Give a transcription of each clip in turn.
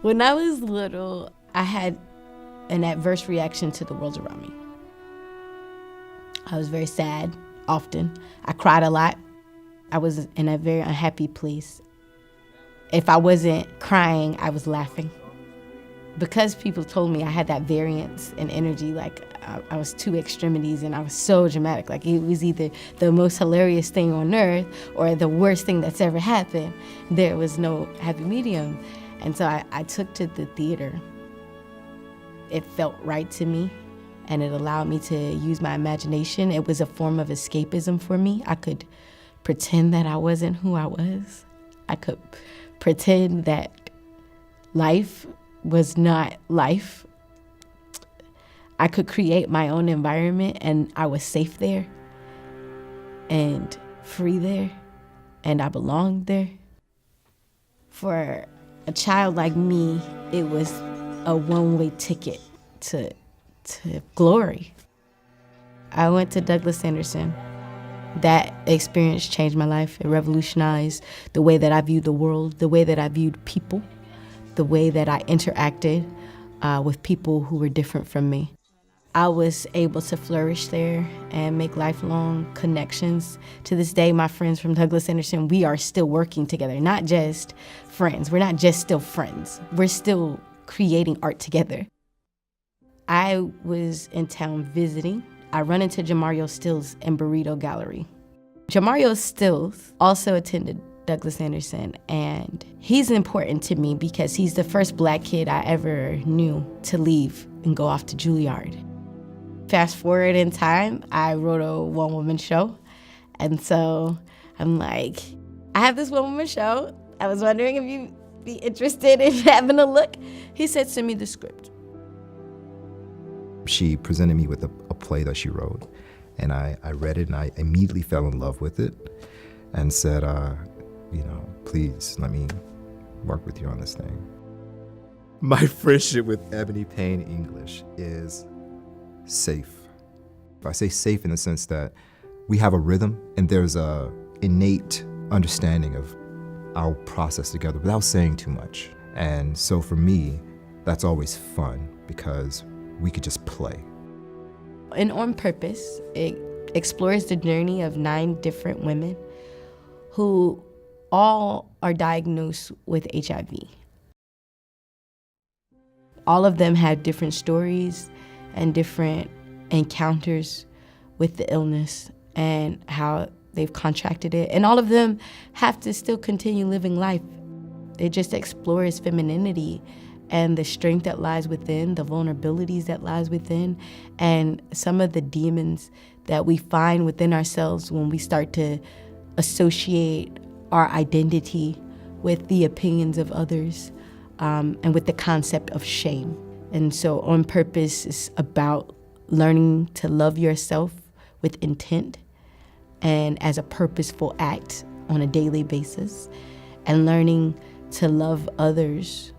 When I was little, I had an adverse reaction to the world around me. I was very sad, often. I cried a lot. I was in a very unhappy place. If I wasn't crying, I was laughing. Because people told me I had that variance in energy, like I was two extremities and I was so dramatic. Like it was either the most hilarious thing on earth or the worst thing that's ever happened. There was no happy medium. And so I took to the theater. It felt right to me and it allowed me to use my imagination. It was a form of escapism for me. I could pretend that I wasn't who I was. I could pretend that life was not life. I could create my own environment and I was safe there and free there and I belonged there. For a child like me, it was a one-way ticket to glory. I went to Douglas Anderson. That experience changed my life. It revolutionized the way that I viewed the world, the way that I viewed people, the way that I interacted with people who were different from me. I was able to flourish there and make lifelong connections. To this day, my friends from Douglas Anderson, we are still working together, not just friends. We're not just still friends. We're still creating art together. I was in town visiting. I run into JaMario Stills in Burrito Gallery. JaMario Stills also attended Douglas Anderson, and he's important to me because he's the first Black kid I ever knew to leave and go off to Julliard. Fast forward in time, I wrote a one-woman show, and so I'm like, I have this one-woman show. I was wondering if you'd be interested in having a look. He said, send me the script. She presented me with a play that she wrote, and I read it, and I immediately fell in love with it and said, please let me work with you on this thing. My friendship with Ebony Payne-English is safe. I say safe in the sense that we have a rhythm and there's a innate understanding of our process together without saying too much. And so for me, that's always fun because we could just play. And On Purpose, it explores the journey of 9 different women who all are diagnosed with HIV. All of them have different stories and different encounters with the illness and how they've contracted it. And all of them have to still continue living life. It just explores femininity and the strength that lies within, the vulnerabilities that lies within, and some of the demons that we find within ourselves when we start to associate our identity with the opinions of others and with the concept of shame. And so On Purpose is about learning to love yourself with intent and as a purposeful act on a daily basis, and learning to love others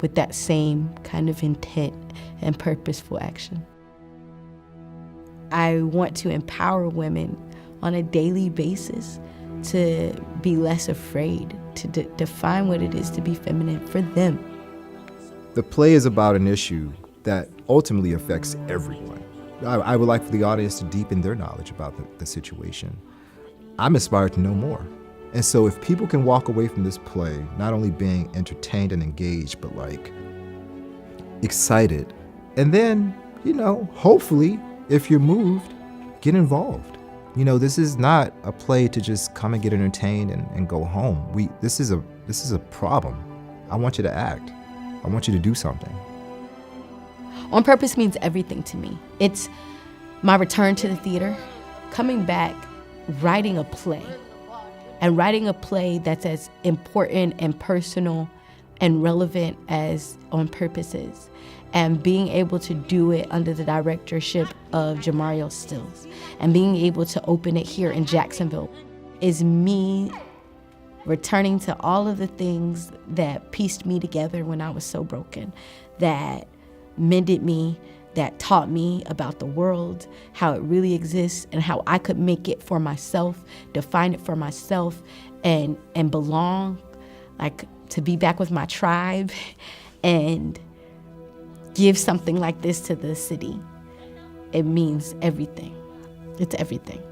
with that same kind of intent and purposeful action. I want to empower women on a daily basis to be less afraid, to define what it is to be feminine for them. The play is about an issue that ultimately affects everyone. I would like for the audience to deepen their knowledge about the situation. I'm inspired to know more. And so if people can walk away from this play, not only being entertained and engaged, but like excited, and then, hopefully, if you're moved, get involved. This is not a play to just come and get entertained and go home. This is a problem. I want you to act. I want you to do something. On Purpose means everything to me. It's my return to the theater, coming back, writing a play, and writing a play that's as important and personal and relevant as On Purpose is, and being able to do it under the directorship of JaMario Stills, and being able to open it here in Jacksonville is me returning to all of the things that pieced me together when I was so broken, that mended me, that taught me about the world, how it really exists, and how I could make it for myself, define it for myself, and belong, like to be back with my tribe, and give something like this to the city, it means everything. It's everything.